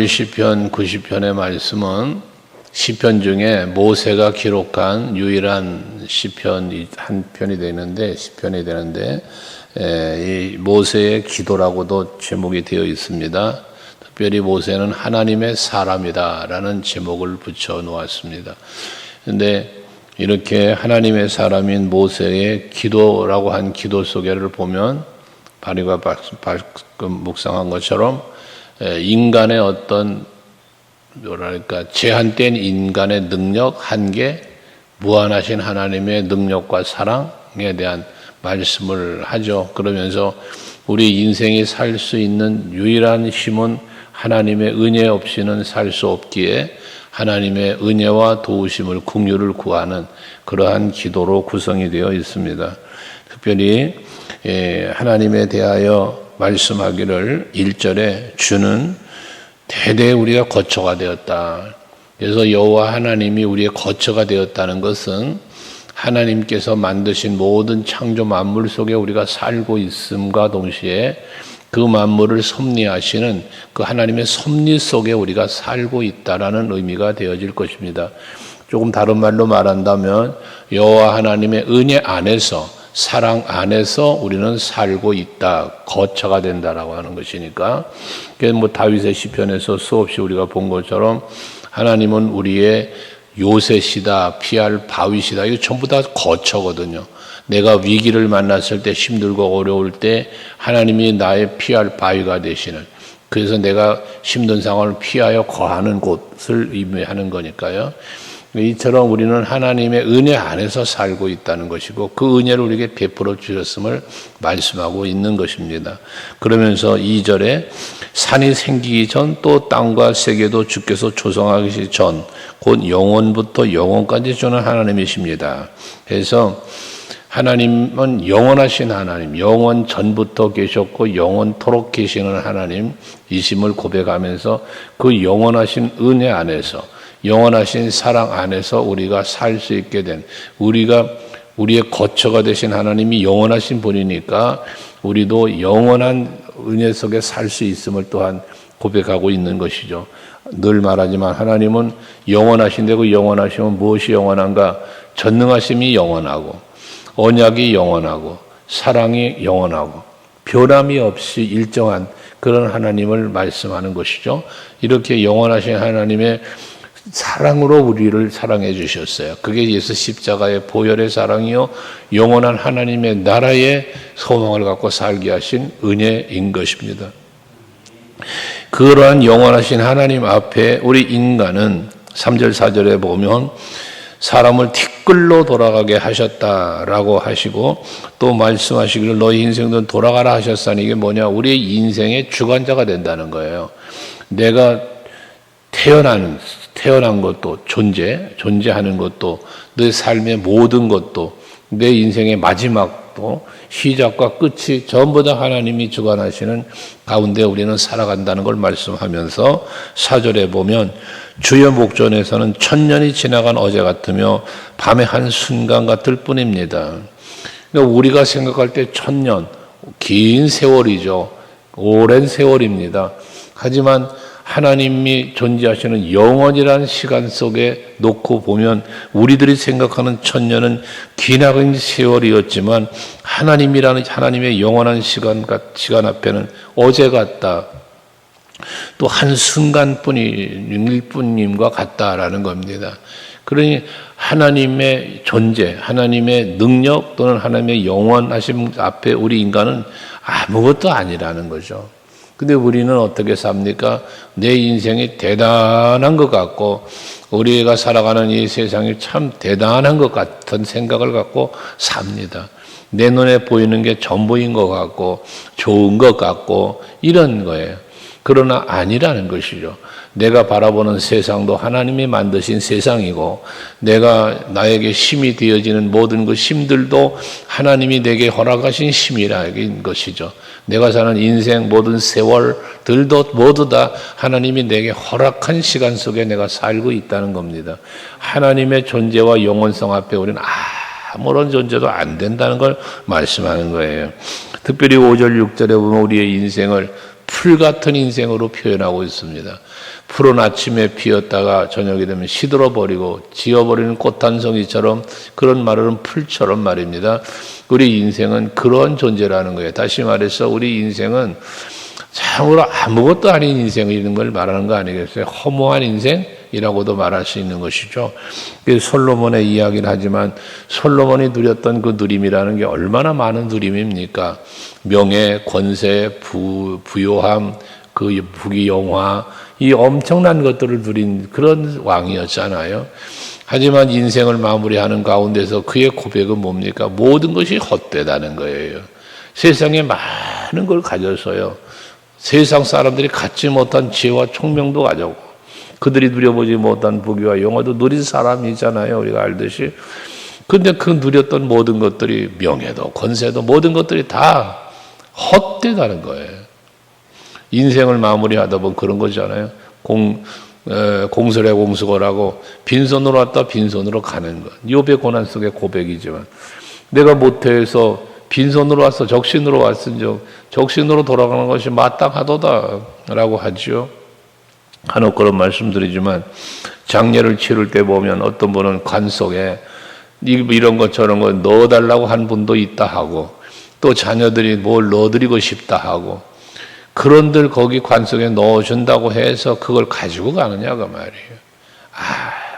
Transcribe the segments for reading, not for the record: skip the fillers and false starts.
시편 90편의 말씀은 시편 중에 모세가 기록한 유일한 시편 한 편이 되는데 시편이 되는데 이 모세의 기도라고도 제목이 되어 있습니다. 특별히 모세는 하나님의 사람이다라는 제목을 붙여 놓았습니다. 그런데 이렇게 하나님의 사람인 모세의 기도라고 한 기도 소개를 보면 바리가 방금 묵상한 것처럼 인간의 어떤 뭐랄까 제한된 인간의 능력, 한계, 무한하신 하나님의 능력과 사랑에 대한 말씀을 하죠. 그러면서 우리 인생이 살 수 있는 유일한 힘은 하나님의 은혜 없이는 살 수 없기에 하나님의 은혜와 도우심을 긍휼을 구하는 그러한 기도로 구성이 되어 있습니다. 특별히 하나님에 대하여 말씀하기를 1절에 주는 대대 우리가 거처가 되었다. 그래서 여호와 하나님이 우리의 거처가 되었다는 것은 하나님께서 만드신 모든 창조 만물 속에 우리가 살고 있음과 동시에 그 만물을 섭리하시는 그 하나님의 섭리 속에 우리가 살고 있다라는 의미가 되어질 것입니다. 조금 다른 말로 말한다면 여호와 하나님의 은혜 안에서 사랑 안에서 우리는 살고 있다, 거처가 된다라고 하는 것이니까, 그래서 다윗의 시편에서 수없이 우리가 본 것처럼 하나님은 우리의 요새시다, 피할 바위시다, 이거 전부 다 거처거든요. 내가 위기를 만났을 때, 힘들고 어려울 때 하나님이 나의 피할 바위가 되시는, 그래서 내가 힘든 상황을 피하여 거하는 곳을 의미하는 거니까요. 이처럼 우리는 하나님의 은혜 안에서 살고 있다는 것이고 그 은혜를 우리에게 베풀어 주셨음을 말씀하고 있는 것입니다. 그러면서 2절에 산이 생기기 전 또 땅과 세계도 주께서 조성하기 전 곧 영원부터 영원까지 주는 하나님이십니다. 그래서 하나님은 영원하신 하나님, 영원 전부터 계셨고 영원토록 계시는 하나님이심을 고백하면서 그 영원하신 은혜 안에서 영원하신 사랑 안에서 우리가 살 수 있게 된, 우리의 거처가 되신 하나님이 영원하신 분이니까 우리도 영원한 은혜 속에 살 수 있음을 또한 고백하고 있는 것이죠. 늘 말하지만 하나님은 영원하신데 그 영원하심은 무엇이 영원한가? 전능하심이 영원하고 언약이 영원하고 사랑이 영원하고 변함이 없이 일정한 그런 하나님을 말씀하는 것이죠. 이렇게 영원하신 하나님의 사랑으로 우리를 사랑해 주셨어요. 그게 예수 십자가의 보혈의 사랑이요 영원한 하나님의 나라의 소망을 갖고 살게 하신 은혜인 것입니다. 그러한 영원하신 하나님 앞에 우리 인간은 3절 4절에 보면 사람을 티끌로 돌아가게 하셨다라고 하시고 또 말씀하시기를 너희 인생도 돌아가라 하셨사니 이게 뭐냐? 우리의 인생의 주관자가 된다는 거예요. 내가 태어난 것도 존재하는 것도 내 삶의 모든 것도 내 인생의 마지막도 시작과 끝이 전부 다 하나님이 주관하시는 가운데 우리는 살아간다는 걸 말씀하면서 4절에 보면 주의 목전에서는 천년이 지나간 어제 같으며 밤의 한 순간 같을 뿐입니다. 그러니까 우리가 생각할 때 천년, 긴 세월이죠. 오랜 세월입니다. 하지만 하나님이 존재하시는 영원이라는 시간 속에 놓고 보면 우리들이 생각하는 천년은 기나긴 세월이었지만 하나님이라는 하나님의 영원한 시간 앞에는 어제 같다. 또 한순간뿐일 뿐임과 같다라는 겁니다. 그러니 하나님의 존재, 하나님의 능력 또는 하나님의 영원하심 앞에 우리 인간은 아무것도 아니라는 거죠. 근데 우리는 어떻게 삽니까? 내 인생이 대단한 것 같고 우리가 살아가는 이 세상이 참 대단한 것 같은 생각을 갖고 삽니다. 내 눈에 보이는 게 전부인 것 같고 좋은 것 같고 이런 거예요. 그러나 아니라는 것이죠. 내가 바라보는 세상도 하나님이 만드신 세상이고 내가 나에게 힘이 되어지는 모든 그 힘들도 하나님이 내게 허락하신 힘이라는 것이죠. 내가 사는 인생 모든 세월들도 모두 다 하나님이 내게 허락한 시간 속에 내가 살고 있다는 겁니다. 하나님의 존재와 영원성 앞에 우리는 아무런 존재도 안 된다는 걸 말씀하는 거예요. 특별히 5절 6절에 보면 우리의 인생을 풀 같은 인생으로 표현하고 있습니다. 푸른 아침에 피었다가 저녁이 되면 시들어버리고 지어버리는 꽃 한 송이처럼, 그런 말은 풀처럼 말입니다. 우리 인생은 그런 존재라는 거예요. 다시 말해서 우리 인생은 참으로 아무것도 아닌 인생이라는 걸 말하는 거 아니겠어요? 허무한 인생이라고도 말할 수 있는 것이죠. 솔로몬의 이야기를 하지만 솔로몬이 누렸던 그 누림이라는 게 얼마나 많은 누림입니까? 명예, 권세, 부요함, 그 부귀영화, 이 엄청난 것들을 누린 그런 왕이었잖아요. 하지만 인생을 마무리하는 가운데서 그의 고백은 뭡니까? 모든 것이 헛되다는 거예요. 세상에 많은 걸 가져서요, 세상 사람들이 갖지 못한 지혜와 총명도 가졌고 그들이 누려보지 못한 부귀와 영화도 누린 사람이잖아요, 우리가 알듯이. 근데 그 누렸던 모든 것들이, 명예도 권세도 모든 것들이 다 헛되다는 거예요. 인생을 마무리하다 보면 그런 거잖아요. 공설의 공수거라고 빈손으로 왔다 빈손으로 가는 것. 욥의 고난 속의 고백이지만, 내가 모태에서 빈손으로 와서 적신으로 왔은즉 적신으로 돌아가는 것이 마땅하도다라고 하지요. 간혹 그런 말씀드리지만, 장례를 치를 때 보면 어떤 분은 관 속에 이런 것 저런 거 넣어달라고 한 분도 있다 하고, 또 자녀들이 뭘 넣어드리고 싶다 하고, 그런들 거기 관 속에 넣어준다고 해서 그걸 가지고 가느냐고 말이에요.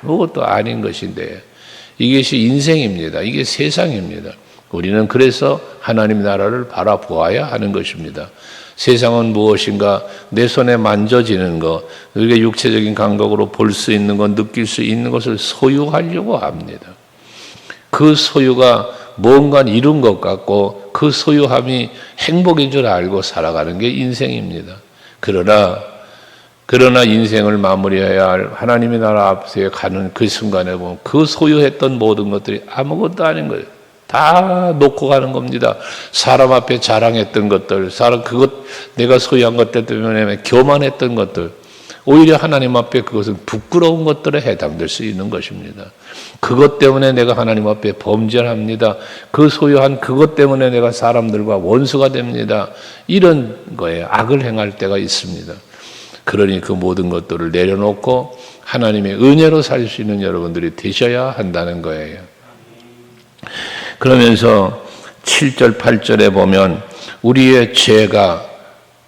아무것도 아닌 것인데, 이것이 인생입니다. 이게 세상입니다. 우리는 그래서 하나님 나라를 바라보아야 하는 것입니다. 세상은 무엇인가? 내 손에 만져지는 것, 우리가 육체적인 감각으로 볼 수 있는 것, 느낄 수 있는 것을 소유하려고 합니다. 그 소유가 뭔가 이룬 것 같고 그 소유함이 행복인 줄 알고 살아가는 게 인생입니다. 그러나 인생을 마무리해야 할 하나님의 나라 앞에 가는 그 순간에 보면 그 소유했던 모든 것들이 아무것도 아닌 거예요. 다 놓고 가는 겁니다. 사람 앞에 자랑했던 것들, 내가 소유한 것들 때문에 교만했던 것들, 오히려 하나님 앞에 그것은 부끄러운 것들에 해당될 수 있는 것입니다. 그것 때문에 내가 하나님 앞에 범죄를 합니다. 그 소유한 그것 때문에 내가 사람들과 원수가 됩니다. 이런 거에 악을 행할 때가 있습니다. 그러니 그 모든 것들을 내려놓고 하나님의 은혜로 살 수 있는 여러분들이 되셔야 한다는 거예요. 그러면서 7절, 8절에 보면 우리의 죄가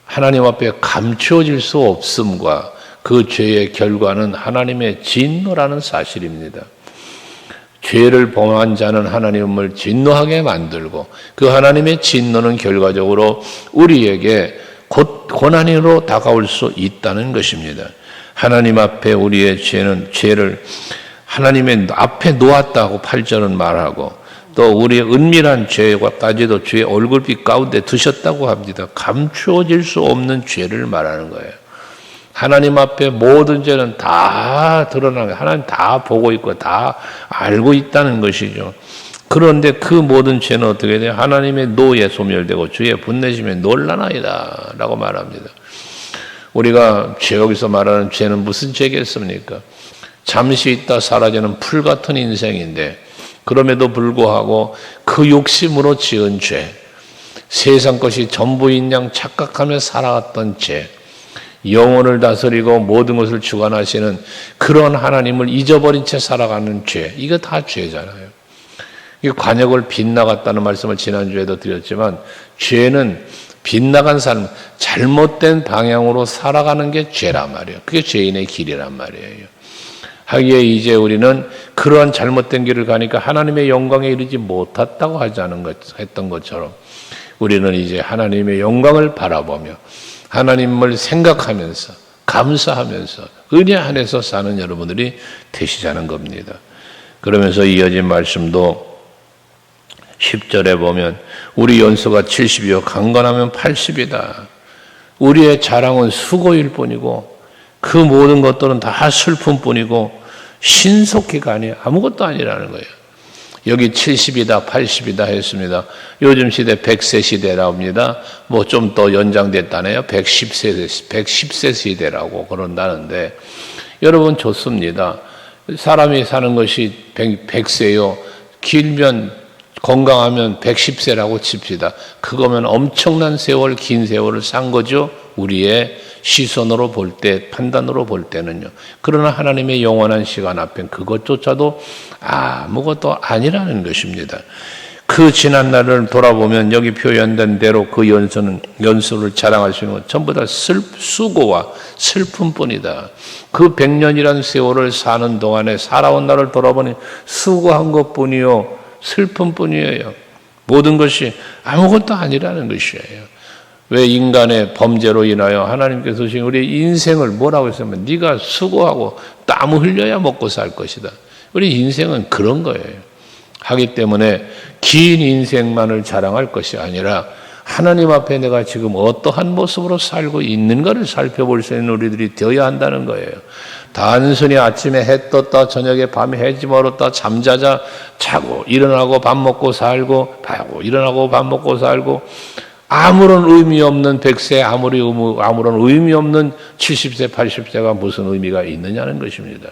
하나님 앞에 감추어질 수 없음과 그 죄의 결과는 하나님의 진노라는 사실입니다. 죄를 범한 자는 하나님을 진노하게 만들고 그 하나님의 진노는 결과적으로 우리에게 곧 고난으로 다가올 수 있다는 것입니다. 하나님 앞에 우리의 죄를 하나님의 앞에 놓았다고 8절은 말하고, 또 우리의 은밀한 죄와까지도 주의 얼굴빛 가운데 두셨다고 합니다. 감추어질 수 없는 죄를 말하는 거예요. 하나님 앞에 모든 죄는 다 드러나는 거예요. 하나님 다 보고 있고 다 알고 있다는 것이죠. 그런데 그 모든 죄는 어떻게 돼요? 하나님의 노에 소멸되고 주의 분내심에 놀라나이다 라고 말합니다. 우리가 여기서 말하는 죄는 무슨 죄겠습니까? 잠시 있다 사라지는 풀 같은 인생인데, 그럼에도 불구하고 그 욕심으로 지은 죄, 세상 것이 전부인 양 착각하며 살아왔던 죄, 영혼을 다스리고 모든 것을 주관하시는 그런 하나님을 잊어버린 채 살아가는 죄, 이거 다 죄잖아요. 이 관역을 빗나갔다는 말씀을 지난주에도 드렸지만, 죄는 빗나간 삶, 잘못된 방향으로 살아가는 게 죄란 말이에요. 그게 죄인의 길이란 말이에요. 하기에 이제 우리는 그러한 잘못된 길을 가니까 하나님의 영광에 이르지 못했다고 했던 것처럼, 우리는 이제 하나님의 영광을 바라보며 하나님을 생각하면서 감사하면서 은혜 안에서 사는 여러분들이 되시자는 겁니다. 그러면서 이어진 말씀도 10절에 보면 우리 연수가 70이요 강건하면 80이다. 우리의 자랑은 수고일 뿐이고 그 모든 것들은 다 슬픔뿐이고 신속히가 아니에요. 아무것도 아니라는 거예요. 여기 70이다 80이다 했습니다. 요즘 시대 100세 시대랍니다. 뭐 좀 더 연장됐다네요. 110세 시대라고 그런다는데, 여러분 좋습니다. 사람이 사는 것이 100세요. 길면 건강하면 110세라고 칩시다. 그거면 엄청난 세월, 긴 세월을 산 거죠. 우리의 시선으로 볼 때, 판단으로 볼 때는요. 그러나 하나님의 영원한 시간 앞엔 그것조차도 아무것도 아니라는 것입니다. 그 지난 날을 돌아보면 여기 표현된 대로 그 연수를 자랑할 수 있는 건 전부 다 수고와 슬픔뿐이다. 그 100년이란 세월을 사는 동안에 살아온 날을 돌아보니 수고한 것뿐이요, 슬픔뿐이에요. 모든 것이 아무것도 아니라는 것이에요. 왜 인간의 범죄로 인하여 하나님께서 주신 우리 인생을 뭐라고 했으면 네가 수고하고 땀 흘려야 먹고 살 것이다. 우리 인생은 그런 거예요. 하기 때문에 긴 인생만을 자랑할 것이 아니라 하나님 앞에 내가 지금 어떠한 모습으로 살고 있는가를 살펴볼 수 있는 우리들이 되어야 한다는 거예요. 단순히 아침에 해 떴다, 저녁에 밤에 해지 멀었다, 잠자자, 자고, 일어나고 밥 먹고 살고, 자고, 일어나고 밥 먹고 살고, 아무런 의미 없는 100세, 아무런 의미 없는 70세, 80세가 무슨 의미가 있느냐는 것입니다.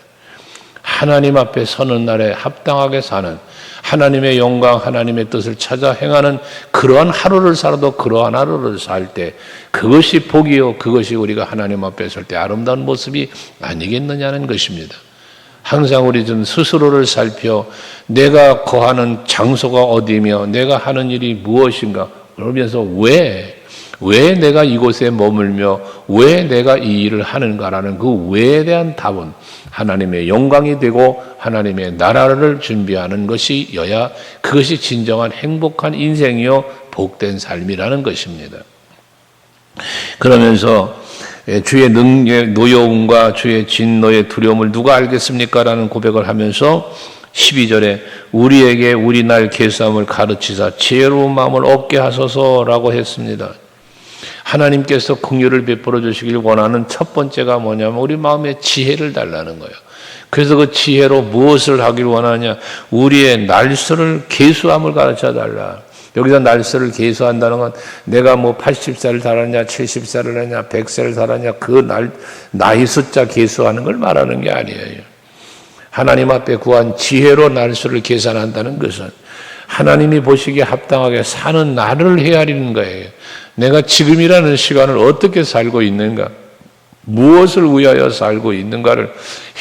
하나님 앞에 서는 날에 합당하게 사는, 하나님의 영광, 하나님의 뜻을 찾아 행하는 그러한 하루를 살아도 그러한 하루를 살 때 그것이 복이요, 그것이 우리가 하나님 앞에 설 때 아름다운 모습이 아니겠느냐는 것입니다. 항상 우리 좀 스스로를 살펴 내가 거하는 장소가 어디며 내가 하는 일이 무엇인가, 그러면서 왜 내가 이곳에 머물며 왜 내가 이 일을 하는가라는 그 왜에 대한 답은 하나님의 영광이 되고 하나님의 나라를 준비하는 것이어야 그것이 진정한 행복한 인생이요 복된 삶이라는 것입니다. 그러면서 주의 능력, 노여움과 주의 진노의 두려움을 누가 알겠습니까? 라는 고백을 하면서 12절에 우리에게 우리 날 계수함을 가르치사 지혜로운 마음을 얻게 하소서라고 했습니다. 하나님께서 긍휼을 베풀어 주시길 원하는 첫 번째가 뭐냐면 우리 마음에 지혜를 달라는 거예요. 그래서 그 지혜로 무엇을 하길 원하냐? 우리의 날수를 계수함을 가르쳐 달라. 여기서 날수를 계수한다는 건 내가 뭐 80살을 살았냐, 70살을 했냐, 100세를 살았냐, 그 나이 숫자 계수하는 걸 말하는 게 아니에요. 하나님 앞에 구한 지혜로 날수를 계산한다는 것은 하나님이 보시기에 합당하게 사는 날을 헤아리는 거예요. 내가 지금이라는 시간을 어떻게 살고 있는가, 무엇을 위하여 살고 있는가를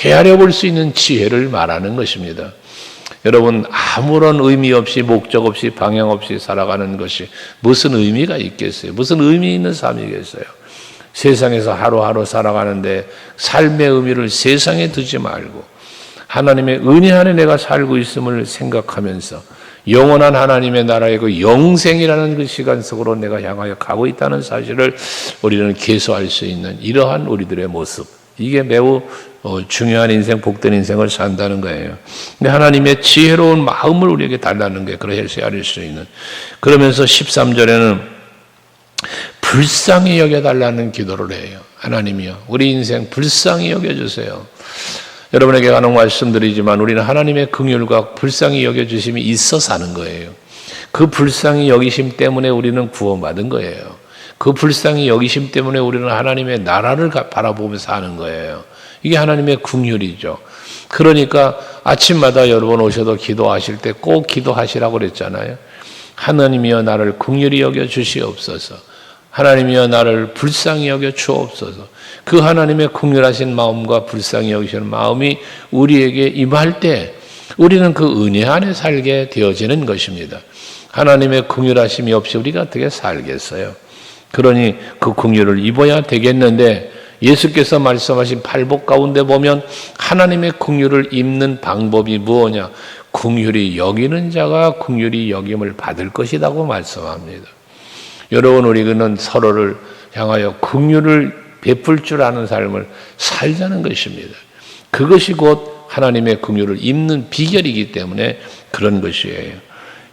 헤아려 볼 수 있는 지혜를 말하는 것입니다. 여러분, 아무런 의미 없이 목적 없이 방향 없이 살아가는 것이 무슨 의미가 있겠어요? 무슨 의미 있는 삶이겠어요? 세상에서 하루하루 살아가는데 삶의 의미를 세상에 두지 말고 하나님의 은혜 안에 내가 살고 있음을 생각하면서 영원한 하나님의 나라의 그 영생이라는 그 시간 속으로 내가 향하여 가고 있다는 사실을 우리는 계수할 수 있는 이러한 우리들의 모습, 이게 매우 중요한 인생, 복된 인생을 산다는 거예요. 근데 하나님의 지혜로운 마음을 우리에게 달라는 게 그래서 헤아릴 수 있는. 그러면서 13절에는 불쌍히 여겨달라는 기도를 해요. 하나님이요, 우리 인생 불쌍히 여겨주세요. 여러분에게 간혹 말씀드리지만 우리는 하나님의 긍휼과 불쌍히 여겨주심이 있어 사는 거예요. 그 불쌍히 여기심 때문에 우리는 구원받은 거예요. 그 불쌍히 여기심 때문에 우리는 하나님의 나라를 바라보면서 사는 거예요. 이게 하나님의 긍휼이죠. 그러니까 아침마다 여러분 오셔도 기도하실 때 꼭 기도하시라고 그랬잖아요. 하나님이여 나를 긍휼히 여겨 주시옵소서. 하나님이여 나를 불쌍히 여겨 주옵소서. 그 하나님의 긍휼하신 마음과 불쌍히 여기시는 마음이 우리에게 임할 때 우리는 그 은혜 안에 살게 되어지는 것입니다. 하나님의 긍휼하심이 없이 우리가 어떻게 살겠어요? 그러니 그 긍휼을 입어야 되겠는데 예수께서 말씀하신 팔복 가운데 보면 하나님의 긍휼을 입는 방법이 무엇이냐? 긍휼히 여기는 자가 긍휼히 여김을 받을 것이라고 말씀합니다. 여러분, 우리는 서로를 향하여 긍휼을 베풀 줄 아는 삶을 살자는 것입니다. 그것이 곧 하나님의 긍휼을 입는 비결이기 때문에 그런 것이에요.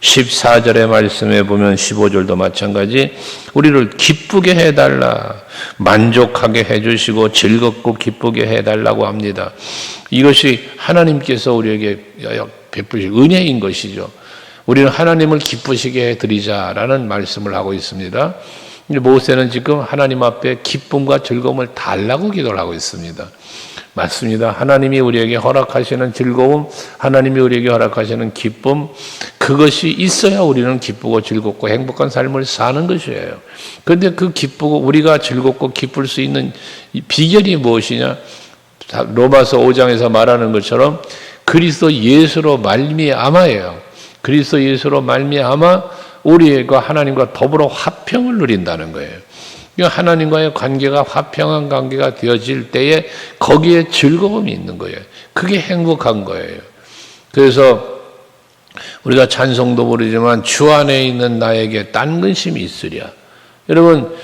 14절의 말씀에 보면 15절도 마찬가지 우리를 기쁘게 해달라, 만족하게 해주시고 즐겁고 기쁘게 해달라고 합니다. 이것이 하나님께서 우리에게 베푸실 은혜인 것이죠. 우리는 하나님을 기쁘시게 해드리자라는 말씀을 하고 있습니다. 모세는 지금 하나님 앞에 기쁨과 즐거움을 달라고 기도를 하고 있습니다. 맞습니다. 하나님이 우리에게 허락하시는 즐거움, 하나님이 우리에게 허락하시는 기쁨, 그 그것이 있어야 우리는 기쁘고 즐겁고 행복한 삶을 사는 것이에요. 그런데 그 기쁘고 우리가 즐겁고 기쁠 수 있는 이 비결이 무엇이냐? 로마서 5장에서 말하는 것처럼 그리스도 예수로 말미암아예요. 그리스도 예수로 말미암아 우리가 하나님과 더불어 화평을 누린다는 거예요. 하나님과의 관계가 화평한 관계가 되어질 때에 거기에 즐거움이 있는 거예요. 그게 행복한 거예요. 그래서 우리가 찬송도 부르지만 주 안에 있는 나에게 딴 근심이 있으랴. 여러분,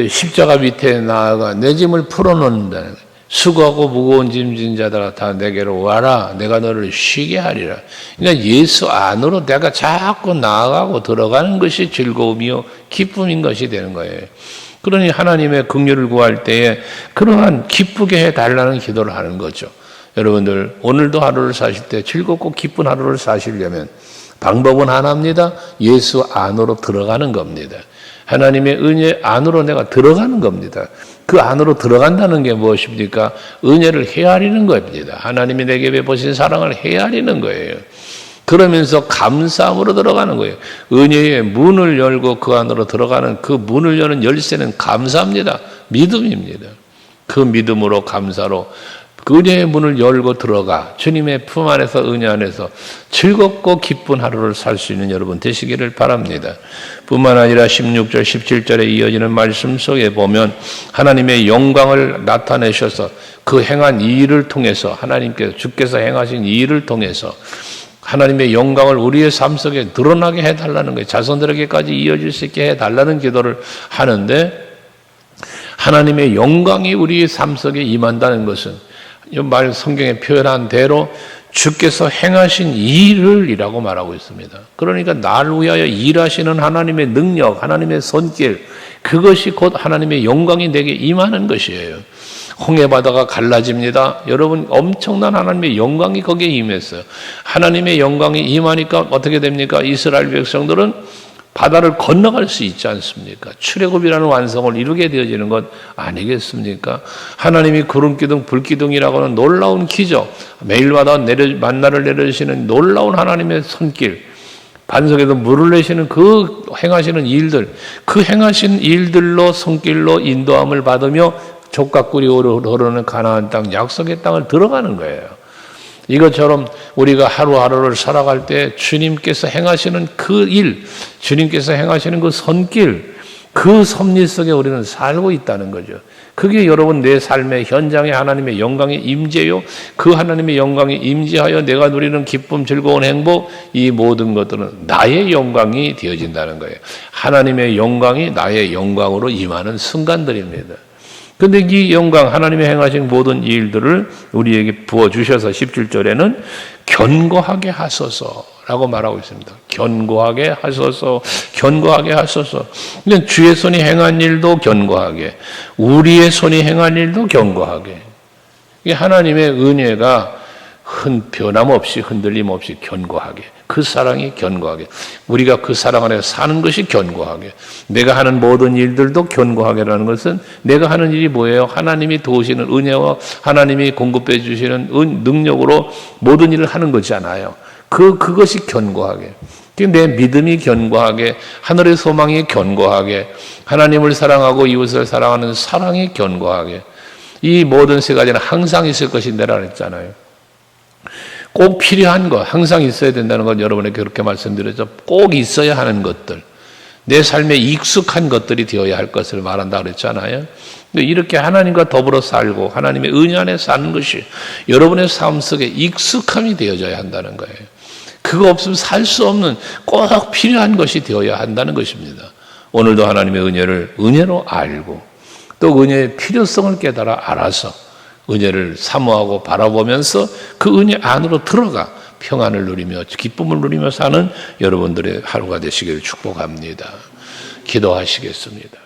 십자가 밑에 나아가 내 짐을 풀어놓는다는 거예요. 수고하고 무거운 짐진 자들아 다 내게로 와라. 내가 너를 쉬게 하리라. 그러니까 예수 안으로 내가 자꾸 나아가고 들어가는 것이 즐거움이요 기쁨인 것이 되는 거예요. 그러니 하나님의 긍휼을 구할 때에 그러한 기쁘게 해달라는 기도를 하는 거죠. 여러분들 오늘도 하루를 사실 때 즐겁고 기쁜 하루를 사시려면 방법은 하나입니다. 예수 안으로 들어가는 겁니다. 하나님의 은혜 안으로 내가 들어가는 겁니다. 그 안으로 들어간다는 게 무엇입니까? 은혜를 헤아리는 겁니다. 하나님이 내게 베푸신 사랑을 헤아리는 거예요. 그러면서 감사함으로 들어가는 거예요. 은혜의 문을 열고 그 안으로 들어가는 그 문을 여는 열쇠는 감사합니다. 믿음입니다. 그 믿음으로 감사로 그 은혜의 문을 열고 들어가 주님의 품 안에서 은혜 안에서 즐겁고 기쁜 하루를 살 수 있는 여러분 되시기를 바랍니다. 뿐만 아니라 16절 17절에 이어지는 말씀 속에 보면 하나님의 영광을 나타내셔서 그 행한 이 일을 통해서 하나님께서 주께서 행하신 이 일을 통해서 하나님의 영광을 우리의 삶 속에 드러나게 해달라는 거예요. 자손들에게까지 이어질 수 있게 해달라는 기도를 하는데 하나님의 영광이 우리의 삶 속에 임한다는 것은 이 말 성경에 표현한 대로 주께서 행하신 일을 이라고 말하고 있습니다. 그러니까 나를 위하여 일하시는 하나님의 능력, 하나님의 손길, 그것이 곧 하나님의 영광이 내게 임하는 것이에요. 홍해바다가 갈라집니다. 여러분 엄청난 하나님의 영광이 거기에 임했어요. 하나님의 영광이 임하니까 어떻게 됩니까? 이스라엘 백성들은 바다를 건너갈 수 있지 않습니까? 출애굽이라는 완성을 이루게 되어지는 것 아니겠습니까? 하나님이 구름기둥, 불기둥이라고 하는 놀라운 기적, 매일마다 만나를 내려주시는 놀라운 하나님의 손길, 반석에도 물을 내시는 그 행하시는 일들, 그 행하신 일들로 손길로 인도함을 받으며 족각꿀이 흐르는 가나안 땅, 약속의 땅을 들어가는 거예요. 이것처럼 우리가 하루하루를 살아갈 때 주님께서 행하시는 그 일, 주님께서 행하시는 그 손길, 그 섭리 속에 우리는 살고 있다는 거죠. 그게 여러분 내 삶의 현장에 하나님의 영광이 임재요. 그 하나님의 영광이 임재하여 내가 누리는 기쁨, 즐거운 행복, 이 모든 것들은 나의 영광이 되어진다는 거예요. 하나님의 영광이 나의 영광으로 임하는 순간들입니다. 근데 이 영광, 하나님의 행하신 모든 일들을 우리에게 부어주셔서 17절에는 견고하게 하소서라고 말하고 있습니다. 견고하게 하소서, 견고하게 하소서. 그러니까 주의 손이 행한 일도 견고하게, 우리의 손이 행한 일도 견고하게. 이 하나님의 은혜가 변함없이, 흔들림 없이 견고하게. 그 사랑이 견고하게. 우리가 그 사랑 안에 사는 것이 견고하게. 내가 하는 모든 일들도 견고하게라는 것은 내가 하는 일이 뭐예요? 하나님이 도우시는 은혜와 하나님이 공급해 주시는 능력으로 모든 일을 하는 거잖아요. 그것이 견고하게. 내 믿음이 견고하게, 하늘의 소망이 견고하게, 하나님을 사랑하고 이웃을 사랑하는 사랑이 견고하게. 이 모든 세 가지는 항상 있을 것인데라 그랬잖아요. 꼭 필요한 것, 항상 있어야 된다는 것 여러분에게 그렇게 말씀드렸죠. 꼭 있어야 하는 것들, 내 삶에 익숙한 것들이 되어야 할 것을 말한다 그랬잖아요. 이렇게 하나님과 더불어 살고 하나님의 은혜 안에 사는 것이 여러분의 삶 속에 익숙함이 되어져야 한다는 거예요. 그거 없으면 살 수 없는 꼭 필요한 것이 되어야 한다는 것입니다. 오늘도 하나님의 은혜를 은혜로 알고 또 은혜의 필요성을 깨달아 알아서 은혜를 사모하고 바라보면서 그 은혜 안으로 들어가 평안을 누리며 기쁨을 누리며 사는 여러분들의 하루가 되시기를 축복합니다. 기도하시겠습니다.